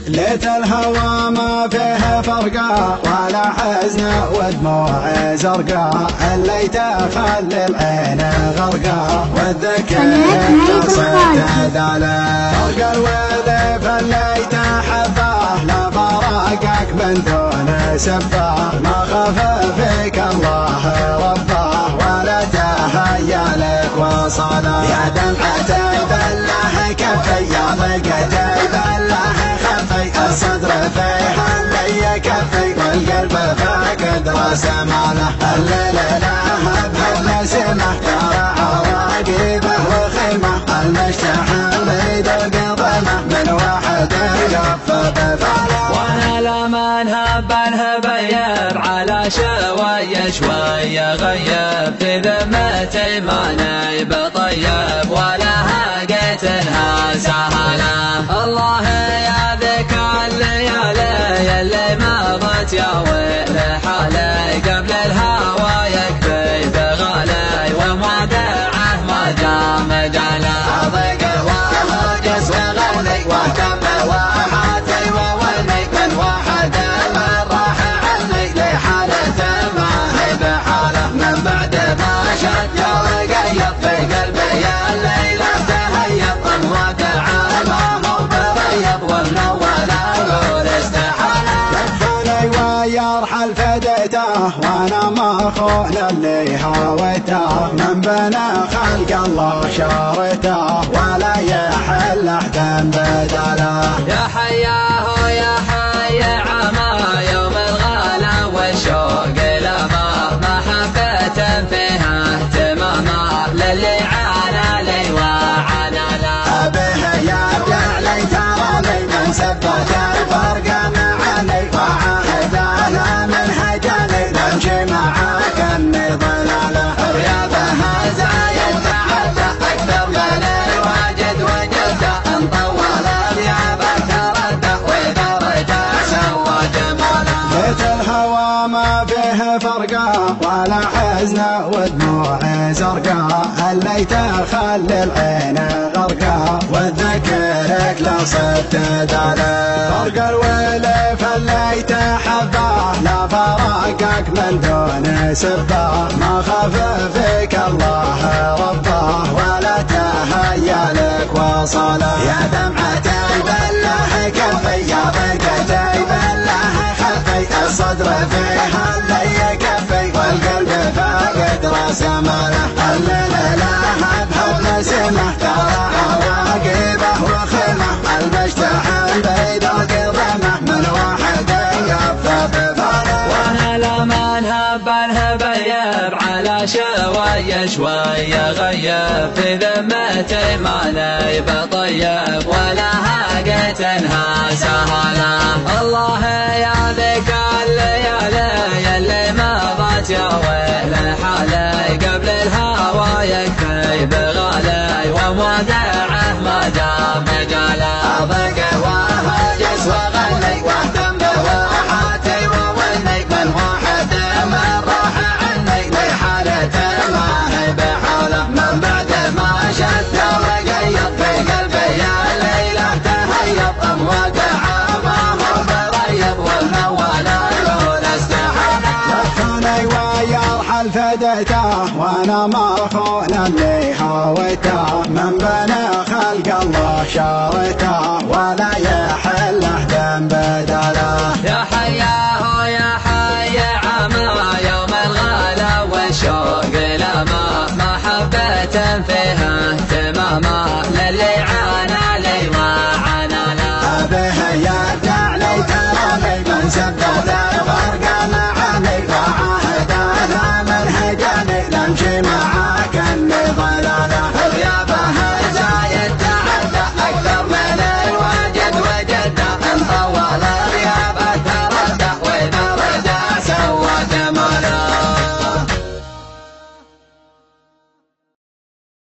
ليت الهوى ما فيه فرقة ولا حزن ودموع زرقاء، الليت خلي العين غرقاء والذكر قصد داله. فرق الويل فالليت حباه لا فراقك من دون سباه، ما خاف فيك الله رباه ولا تهيأ لك وصله. يا دمعة بالله كفي يا ضيقة بالله خفي، الصدر فيها اللي كفي والقلب فاقد راس ماله. الليل لها بنسمه ترى عواقبه وخيمه، المشتحن بيد القضمه من واحد يقف بفاله. وانا لمن هب الهبيب على شوية غيب، في ذمتي ماني بطيب ولا هاقيت انها سهله. الله يا ذيك الليالي اللي مضت يا ويل حالي، قبل الهوى يكفي بغالي ومودعه ما جاء مجاله. اضيق وهجس وغني واهتم وحاتي وولي من واحد من راح عني لحالته ما هي بحاله. من بعد ما شد وقيض في قلبي الليله تهيض، الواقع ما هو بريض والمول اقول استحاله. كفني ويرحل فديته وانا مخون اللي هويته، من بنى خلق الله شارته ولا يحل احد بداله. يا حياه يا حي عما يوم الغلا والشوق لما، ما حبيت فيها اهتماما للي عانى لي وعانى لا. به يبدع لي تراني من سبت الفرق معني، وعاهد انا من هجاني نمشي معاك اني ضلاله. رياضها زايد تعدى اكثر من الواجد وجده، ان طول ثيابك تردى واذا رجع سوى جماله. بيت الهوى ما فيه فرقه ولا حزن ودموع زرقاء، الليت خلي العين غرقاء والذكرك لا صدت داله. فرق الويل فالليت حباه لا فراقك من دون سباه، ما خاف فيك الله رباه ولا تهيأ لك وصله. يا دمعة بالله كفي يا ضيقة بالله خفي، الصدر فيها اللي كفي والقلب فاقد راس ماله. الليل لها بنسمه ترى عواقبه وخيمه، المشتحن بيد القضمه من واحد يقف بفاله. وانا لمن هب الهبيب على شوية غيب، في ذمتي ماني بطيب ولا هاقيت انها سهله. الله يا ذيك الليالي اللي مضت يا ويل حالي، قبل الهوى يكفي بغالي ومودعه ما جاء مجاله. اضيق وهجس وغني واهتم وحاتي وولي من واحد من راح عني لحالته ما هي بحاله. من بعد ما شد وقيض في قلبي الليله تهيض، الواقع ما هو بريض والمول اقول استحاله. لفني ويرحل فديته وانا مخون اللي هويته، من بنى خلق الله شارته